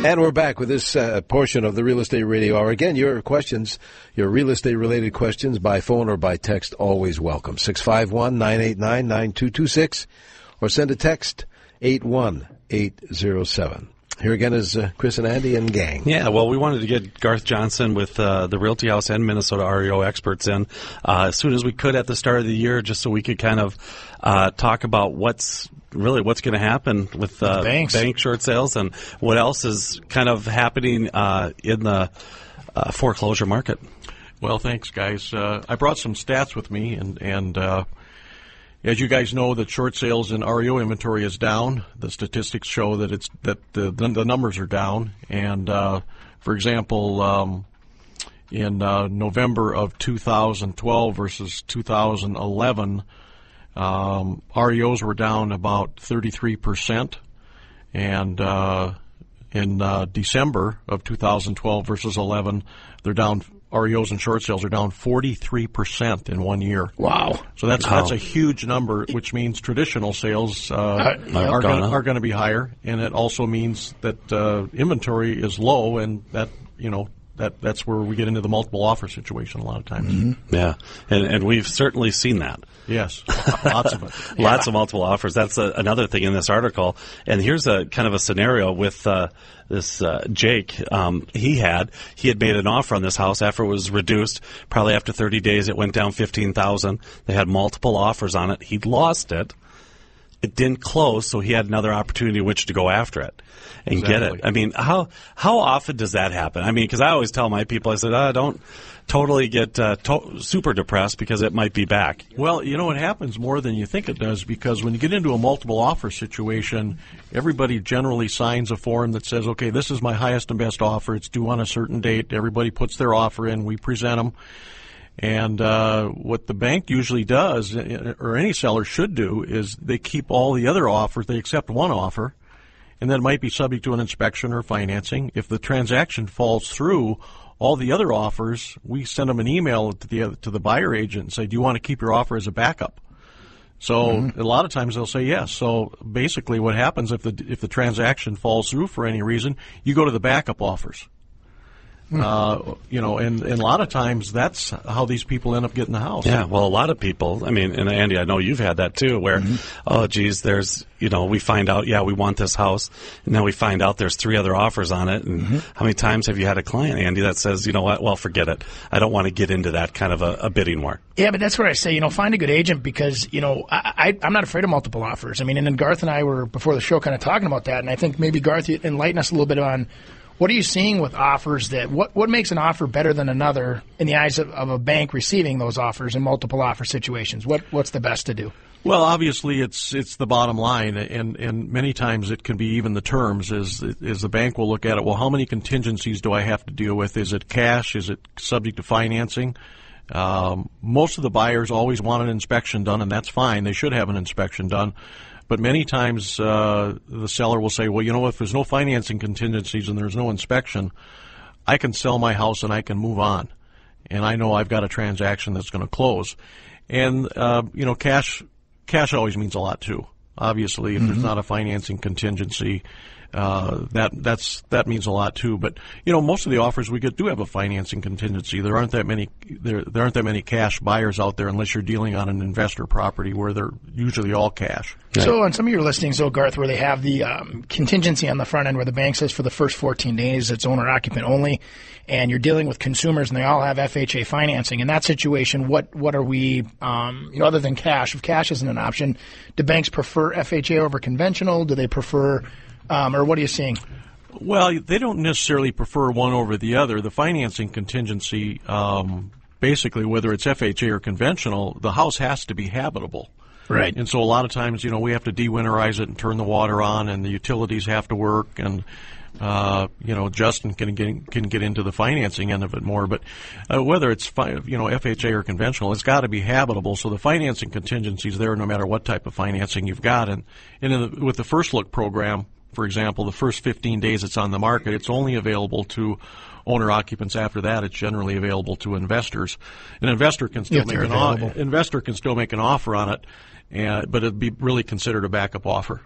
And we're back with this portion of the Real Estate Radio Hour. Again, your questions, your real estate-related questions by phone or by text, always welcome. 651-989-9226 or send a text 81807. Here again is Chris and Andy and gang. Yeah, well, we wanted to get Garth Johnson with the Realty House and Minnesota REO experts in as soon as we could at the start of the year, just so we could kind of talk about what's going to happen with bank short sales and what else is kind of happening in the foreclosure market. Well, thanks, guys. I brought some stats with me, and as you guys know, that short sales in REO inventory is down. The statistics show that the numbers are down. And for example, in November of 2012 versus 2011, REOs were down about 33%, and in December of 2012 versus 11, they're down. REOs and short sales are down 43% in 1 year. Wow! So that's a huge number, which means traditional sales are going to be higher, and it also means that inventory is low, and that's where we get into the multiple offer situation a lot of times. Mm-hmm. Yeah, and we've certainly seen that. Yes, lots of it. Lots of multiple offers. That's another thing in this article. And here's a kind of a scenario with this Jake. He had made an offer on this house after it was reduced. Probably after 30 days, it went down $15,000. They had multiple offers on it. He'd lost it. It didn't close, so he had another opportunity in which to go after it and get it. I mean, how often does that happen? I mean, because I always tell my people, I said, don't totally get super depressed because it might be back. Well, it happens more than you think it does, because when you get into a multiple offer situation, everybody generally signs a form that says, okay, this is my highest and best offer. It's due on a certain date. Everybody puts their offer in. We present them. And what the bank usually does, or any seller should do, is they keep all the other offers. They accept one offer, and then it might be subject to an inspection or financing. If the transaction falls through, all the other offers, we send them an email to the buyer agent and say, do you want to keep your offer as a backup? So a lot of times they'll say yes. So basically what happens if the transaction falls through for any reason, you go to the backup offers. And a lot of times that's how these people end up getting the house. Yeah, well, a lot of people, I mean, and Andy, I know you've had that too, where, oh, geez, there's, we find out, we want this house, and then we find out there's 3 other offers on it, and how many times have you had a client, Andy, that says, you know what, well, forget it. I don't want to get into that kind of a bidding war. Yeah, but that's where I say, find a good agent, because, I'm not afraid of multiple offers. I mean, and then Garth and I were, before the show, kind of talking about that, and I think maybe Garth, you enlighten us a little bit on what are you seeing with offers what makes an offer better than another in the eyes of a bank receiving those offers in multiple offer situations? What's the best to do? Well, obviously it's the bottom line, and many times it can be even the terms. Is the bank will look at it, well, how many contingencies do I have to deal with? Is it cash? Is it subject to financing? Most of the buyers always want an inspection done, and that's fine. They should have an inspection done. But many times the seller will say, well, if there's no financing contingencies and there's no inspection, I can sell my house and I can move on. And I know I've got a transaction that's going to close. And, cash always means a lot, too. Obviously, if there's not a financing contingency, that means a lot too. But most of the offers we get do have a financing contingency. There aren't that many cash buyers out there unless you're dealing on an investor property where they're usually all cash. So on some of your listings, Garth, where they have the contingency on the front end, where the bank says for the first 14 days it's owner occupant only, and you're dealing with consumers and they all have FHA financing. In that situation, what are we, other than cash? If cash isn't an option, do banks prefer FHA over conventional? Do they prefer or what are you seeing? Well, they don't necessarily prefer one over the other. The financing contingency, basically, whether it's FHA or conventional, the house has to be habitable. Right. And so a lot of times, we have to de-winterize it and turn the water on, and the utilities have to work, and Justin can get into the financing end of it more. But whether it's FHA or conventional, it's got to be habitable. So the financing contingency is there no matter what type of financing you've got. And with the First Look program, for example, the first 15 days it's on the market, it's only available to owner occupants. After that, it's generally available to investors. An investor can still make an offer on it, but it'd be really considered a backup offer.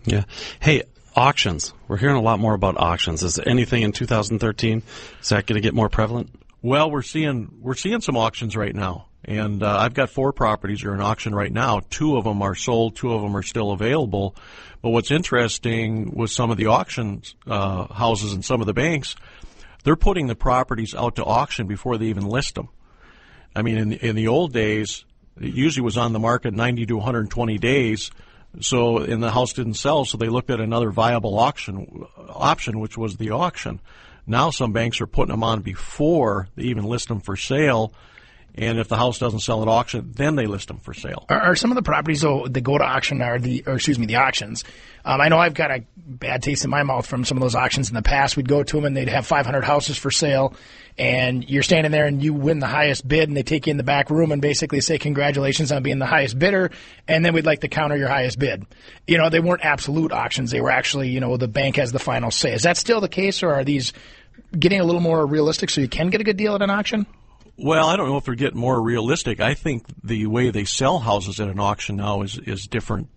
Yeah. Hey, Auctions. We're hearing a lot more about auctions. Is anything in 2013? Is that going to get more prevalent? Well, we're seeing some auctions right now, and I've got 4 properties that are in auction right now. 2 of them are sold, 2 of them are still available. But what's interesting with some of the auctions houses and some of the banks, they're putting the properties out to auction before they even list them. I mean, in the old days, it usually was on the market 90 to 120 days. So, and the house didn't sell, so they looked at another viable option, which was the auction. Now some banks are putting them on before they even list them for sale, and if the house doesn't sell at auction, then they list them for sale. Are some of the properties though that go to auction the auctions? I know I've got a bad taste in my mouth from some of those auctions in the past. We'd go to them and they'd have 500 houses for sale, and you're standing there and you win the highest bid, and they take you in the back room and basically say congratulations on being the highest bidder, and then we'd like to counter your highest bid. You know, they weren't absolute auctions. They were actually, you know, the bank has the final say. Is that still the case, or are these getting a little more realistic so you can get a good deal at an auction? Well, I don't know if they're getting more realistic. I think the way they sell houses at an auction now is different.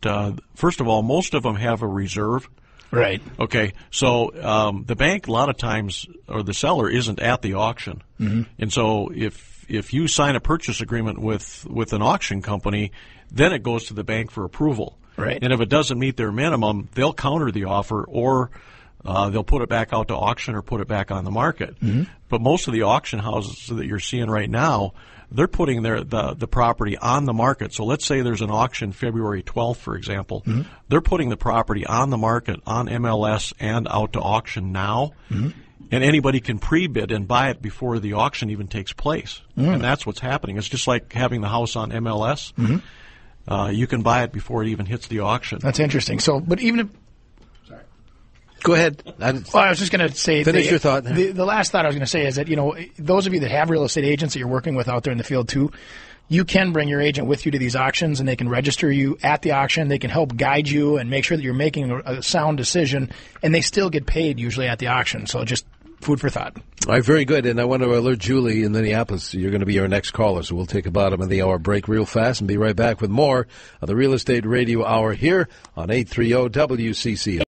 First of all, most of them have a reserve. Right. Okay. So the bank a lot of times, or the seller, isn't at the auction. Mm-hmm. And so if you sign a purchase agreement with an auction company, then it goes to the bank for approval. Right. And if it doesn't meet their minimum, they'll counter the offer, or they'll put it back out to auction or put it back on the market. Mm-hmm. But most of the auction houses that you're seeing right now, they're putting the property on the market. So let's say there's an auction February 12th, for example. Mm-hmm. They're putting the property on the market, on MLS, and out to auction now. Mm-hmm. And anybody can pre-bid and buy it before the auction even takes place. Mm-hmm. And that's what's happening. It's just like having the house on MLS. Mm-hmm. You can buy it before it even hits the auction. That's interesting. So, but even if... Go ahead. I was just going to say... Finish your thought. The last thought I was going to say is that, you know, those of you that have real estate agents that you're working with out there in the field too, you can bring your agent with you to these auctions, and they can register you at the auction. They can help guide you and make sure that you're making a sound decision, and they still get paid usually at the auction. So just food for thought. All right, very good. And I want to alert Julie in Minneapolis. You're going to be our next caller, so we'll take a bottom of the hour break real fast and be right back with more of the Real Estate Radio Hour here on 830 WCCO.